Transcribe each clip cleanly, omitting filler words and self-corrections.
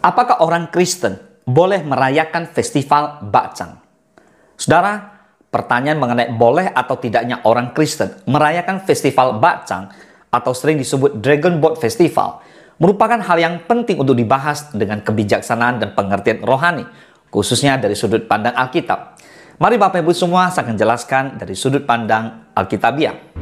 Apakah orang Kristen boleh merayakan festival Bacang? Saudara, pertanyaan mengenai boleh atau tidaknya orang Kristen merayakan festival Bacang atau sering disebut Dragon Boat Festival merupakan hal yang penting untuk dibahas dengan kebijaksanaan dan pengertian rohani, khususnya dari sudut pandang Alkitab. Mari Bapak Ibu semua, saya akan jelaskan dari sudut pandang Alkitabiah.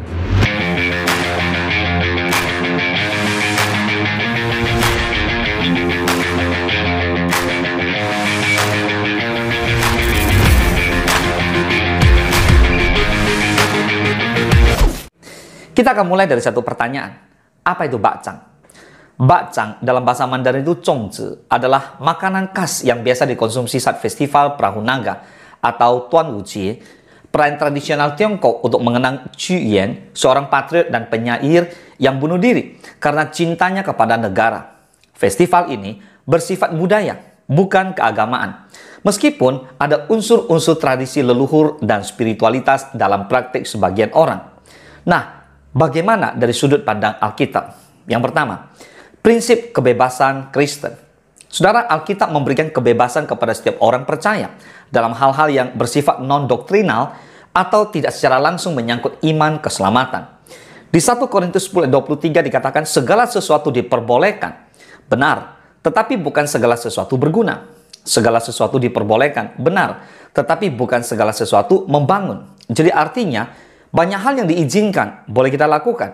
Kita akan mulai dari satu pertanyaan. Apa itu Bacang? Bacang dalam bahasa Mandarin itu Zhongzi adalah makanan khas yang biasa dikonsumsi saat festival Perahu Naga atau Tuan Wuji, perayaan tradisional Tiongkok untuk mengenang Qu Yan, seorang patriot dan penyair yang bunuh diri karena cintanya kepada negara. Festival ini bersifat budaya, bukan keagamaan. Meskipun ada unsur-unsur tradisi leluhur dan spiritualitas dalam praktik sebagian orang. Nah, bagaimana dari sudut pandang Alkitab? Yang pertama, prinsip kebebasan Kristen. Saudara, Alkitab memberikan kebebasan kepada setiap orang percaya dalam hal-hal yang bersifat non-doktrinal atau tidak secara langsung menyangkut iman keselamatan. Di 1 Korintus 10:23 dikatakan segala sesuatu diperbolehkan. Benar, tetapi bukan segala sesuatu berguna. Segala sesuatu diperbolehkan, benar, tetapi bukan segala sesuatu membangun. Jadi artinya, banyak hal yang diizinkan, boleh kita lakukan.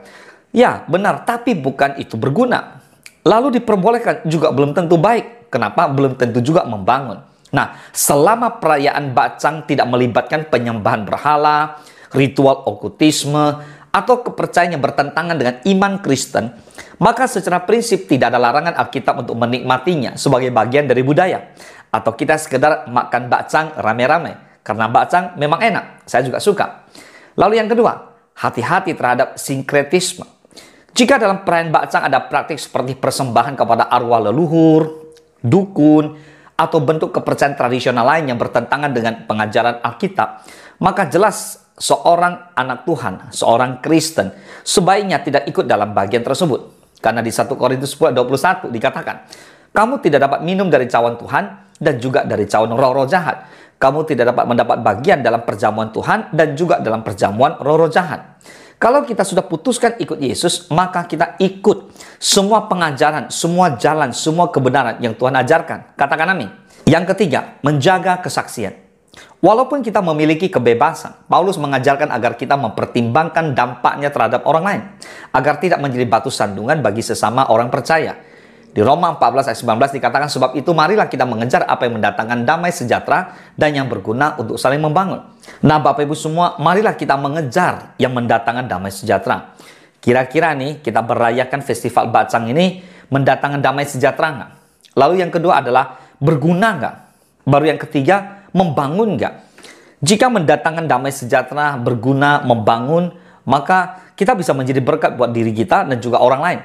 Ya, benar, tapi bukan itu berguna. Lalu diperbolehkan juga belum tentu baik. Kenapa? Belum tentu juga membangun. Nah, selama perayaan Bacang tidak melibatkan penyembahan berhala, ritual okultisme, atau kepercayaan yang bertentangan dengan iman Kristen, maka secara prinsip tidak ada larangan Alkitab untuk menikmatinya sebagai bagian dari budaya. Atau kita sekedar makan Bacang rame-rame. Karena Bacang memang enak, saya juga suka. Lalu yang kedua, hati-hati terhadap sinkretisme. Jika dalam perayaan Bacang ada praktik seperti persembahan kepada arwah leluhur, dukun, atau bentuk kepercayaan tradisional lain yang bertentangan dengan pengajaran Alkitab, maka jelas seorang anak Tuhan, seorang Kristen, sebaiknya tidak ikut dalam bagian tersebut. Karena di 1 Korintus 10:21 dikatakan, kamu tidak dapat minum dari cawan Tuhan dan juga dari cawan roh-roh jahat. Kamu tidak dapat mendapat bagian dalam perjamuan Tuhan dan juga dalam perjamuan roh-roh jahat. Kalau kita sudah putuskan ikut Yesus, maka kita ikut semua pengajaran, semua jalan, semua kebenaran yang Tuhan ajarkan. Katakan amin. Yang ketiga, menjaga kesaksian. Walaupun kita memiliki kebebasan, Paulus mengajarkan agar kita mempertimbangkan dampaknya terhadap orang lain, agar tidak menjadi batu sandungan bagi sesama orang percaya. Di Roma 14 ayat 19 dikatakan, sebab itu marilah kita mengejar apa yang mendatangkan damai sejahtera dan yang berguna untuk saling membangun. Nah Bapak Ibu semua, marilah kita mengejar yang mendatangkan damai sejahtera. Kira-kira nih kita merayakan festival Bacang ini mendatangkan damai sejahtera nggak? Lalu yang kedua adalah berguna nggak? Baru yang ketiga, membangun nggak? Jika mendatangkan damai sejahtera, berguna, membangun, maka kita bisa menjadi berkat buat diri kita dan juga orang lain.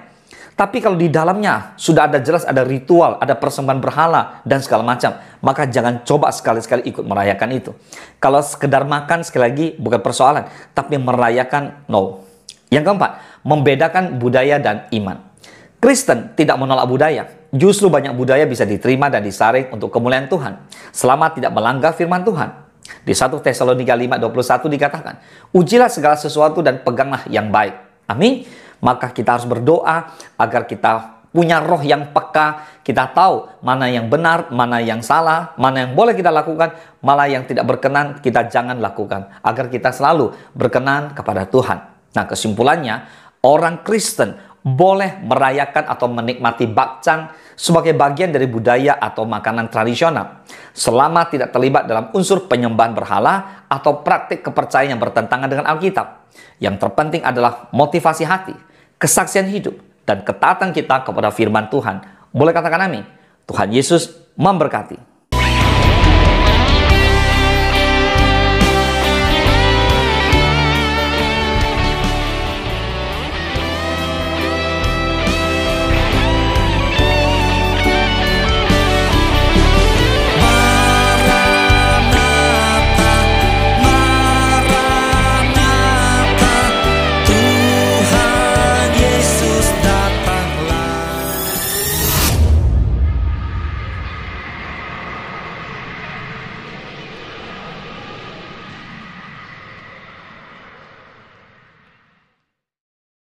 Tapi kalau di dalamnya sudah ada jelas ada ritual, ada persembahan berhala dan segala macam, maka jangan coba sekali-sekali ikut merayakan itu. Kalau sekedar makan, sekali lagi bukan persoalan, tapi merayakan, no. Yang keempat, membedakan budaya dan iman. Kristen tidak menolak budaya. Justru banyak budaya bisa diterima dan disaring untuk kemuliaan Tuhan, selama tidak melanggar firman Tuhan. Di 1 Tesalonika 5:21 dikatakan, ujilah segala sesuatu dan peganglah yang baik. Amin. Maka kita harus berdoa agar kita punya roh yang peka, kita tahu mana yang benar, mana yang salah, mana yang boleh kita lakukan, malah yang tidak berkenan kita jangan lakukan, agar kita selalu berkenan kepada Tuhan. Nah, kesimpulannya, orang Kristen boleh merayakan atau menikmati Bacang sebagai bagian dari budaya atau makanan tradisional, selama tidak terlibat dalam unsur penyembahan berhala atau praktik kepercayaan yang bertentangan dengan Alkitab. Yang terpenting adalah motivasi hati, kesaksian hidup, dan ketaatan kita kepada firman Tuhan. Boleh katakan amin. Tuhan Yesus memberkati.